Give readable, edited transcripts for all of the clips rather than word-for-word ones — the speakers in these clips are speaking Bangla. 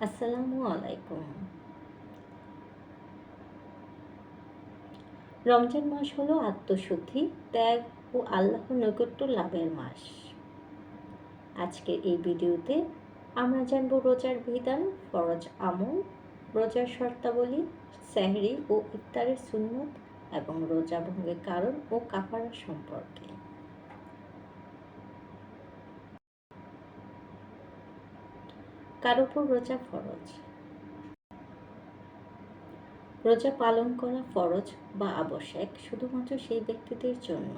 আসসালামু আলাইকুম। রমজান মাস হলো আত্মশুদ্ধি, ত্যাগ ও আল্লাহর নৈকট্য লাভের মাস। আজকের এই ভিডিওতে আমরা জানব রোজার বিধান, ফরজ আমল, রোজার শর্তাবলী, সেহরি ও ইফতারের সুন্নত এবং রোজা ভঙ্গের কারণ ও কাফারা সম্পর্কে। কার উপর রোজা ফরজ? রোজা পালন করা ফরজ বা আবশ্যক শুধুমাত্র সেই ব্যক্তিদের জন্য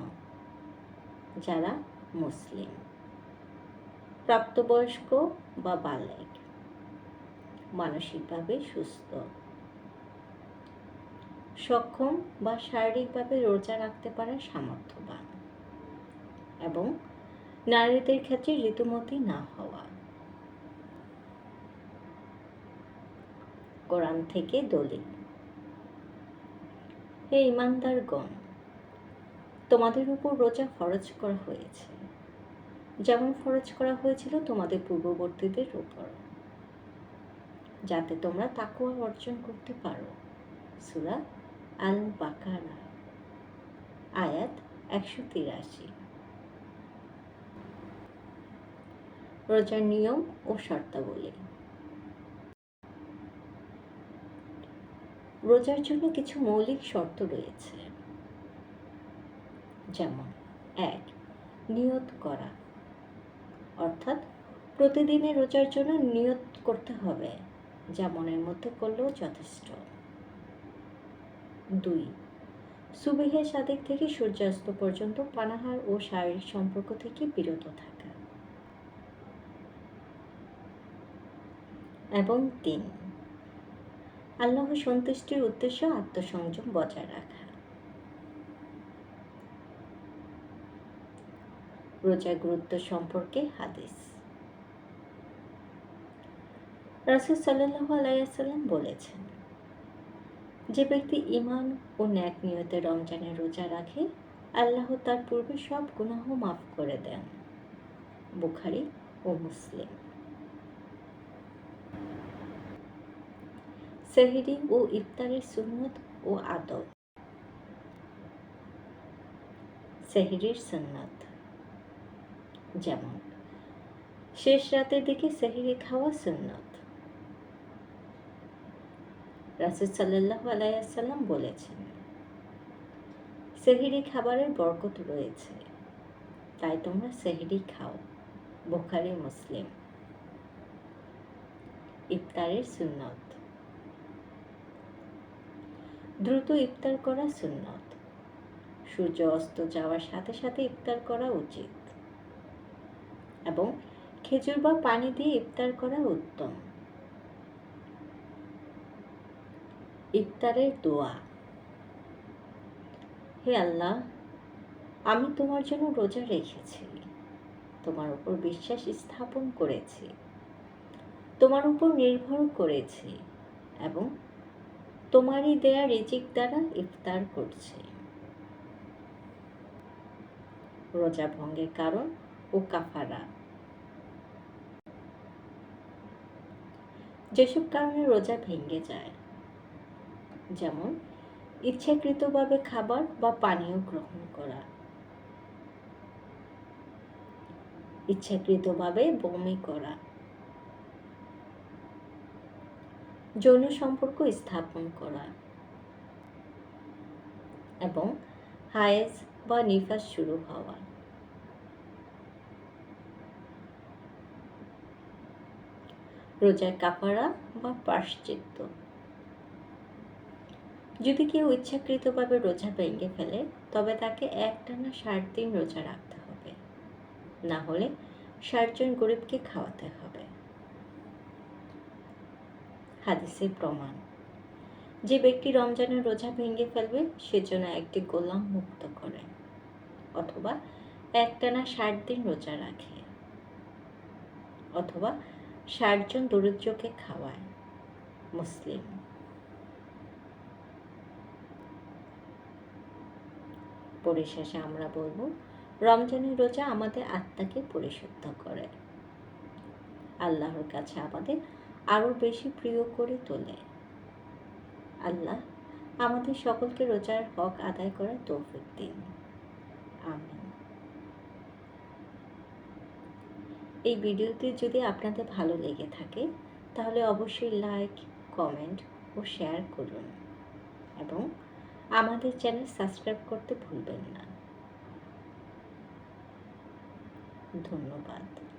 যারা মুসলিম, প্রাপ্তবয়স্ক বা বালেগ, মানসিকভাবে সুস্থ, সক্ষম বা শারীরিকভাবে রোজা রাখতে পারার সামর্থ্যবান এবং নারীদের ক্ষেত্রে ঋতুমতী না হওয়া। কোরআন থেকে দলিল। হে ঈমানদারগণ, তোমাদের উপর রোজা ফরজ করা হয়েছে, যেমন ফরজ করা হয়েছিল তোমাদের পূর্ববর্তীদের উপর, যাতে তোমরা তাকওয়া অর্জন করতে পারো। সূরা আল বাকারা, আয়াত 183। রোজার নিয়ম ও শর্তাবলী। রোজার জন্য কিছু মৌলিক শর্ত রয়েছে, যেমন 1. নিয়ত করা, অর্থাৎ প্রতিদিনের রোজার জন্য নিয়ত করতে হবে, যা মনের মধ্যে করলেও যথেষ্ট। 2. সুবহের সাদেক থেকে সূর্যাস্ত পর্যন্ত পানাহার ও শারীরিক সম্পর্ক থেকে বিরত থাকা। এবং 3. আল্লাহর সন্তুষ্টির উদ্দেশ্যে আত্মসংযম বজায় রাখা। রোজার গুরুত্ব সম্পর্কে হাদিস। রাসূল সাল্লাল্লাহু আলাইহি ওয়াসাল্লাম বলেছেন, যে ব্যক্তি ঈমান ও নেক নিয়তে রমজানের রোজা রাখে, আল্লাহ তার পূর্বে সব গুনাহ মাফ করে দেন। বুখারী ও মুসলিম। সেহরি ও ইফতারের সুন্নত ও আদব। সেহরির সুন্নত, যেমন শেষ রাতের দিকে সেহরি খাওয়া সুন্নত। রাসূল সাল্লাল্লাহু আলাইহি ওয়াসাল্লাম বলেছেন, সেহরি খাবারের বরকত রয়েছে, তাই তোমরা সেহরি খাও। বুখারী মুসলিম। ইফতারের সুন্নত। দ্রুত ইফতার করা সুন্নত। সূর্য অস্ত যাওয়ার সাথে সাথে ইফতার করা উচিত এবং খেজুর বা পানি দিয়ে ইফতার করা উত্তম। ইফতারের দোয়া। হে আল্লাহ, আমি তোমার জন্য রোজা রেখেছি, তোমার উপর বিশ্বাস স্থাপন করেছি, তোমার উপর নির্ভর করেছি এবং তোমারই দেয়া রিজিক দ্বারা ইফতার করছি। রোজা ভঙ্গের কারণ ও কাফারা। যেসব কারণে রোজা ভেঙে যায়, যেমন ইচ্ছাকৃতভাবে খাবার বা পানীয় গ্রহণ করা, ইচ্ছাকৃতভাবে বমি করা, যৌন সম্পর্ক স্থাপন করা এবং হায়েজ বা নিফাস শুরু হওয়া। রোজার কাফারা বা প্রায়শ্চিত্ত। যদি কেউ ইচ্ছাকৃতভাবে রোজা ভেঙে ফেলে, তবে তাকে একটানা 60 দিন রোজা রাখতে হবে, না হলে 60 জন গরিবকে খাওয়াতে হবে। হাদিসের প্রমাণ। যে ব্যক্তি রমজানের রোজা ভেঙে ফেলবে, সেজন্য একটি গোলাম মুক্ত করে অথবা একটানা 60 দিন রোজা রাখে অথবা 60 জন দরিদ্রকে খাওয়ায়। মুসলিম। পরিশেষে আমরা বলবো, রমজানের রোজা আমাদের আত্মাকে পরিশুদ্ধ করে, আল্লাহর কাছে আমাদের আরও বেশি প্রিয় করে তোলে। আল্লাহ আমাদের সকলকে রোজার হক আদায় করার তৌফিক দিন। আমিন। এই ভিডিওটি যদি আপনাদের ভালো লেগে থাকে তাহলে অবশ্যই লাইক, কমেন্ট ও শেয়ার করুন এবং আমাদের চ্যানেল সাবস্ক্রাইব করতে ভুলবেন না। ধন্যবাদ।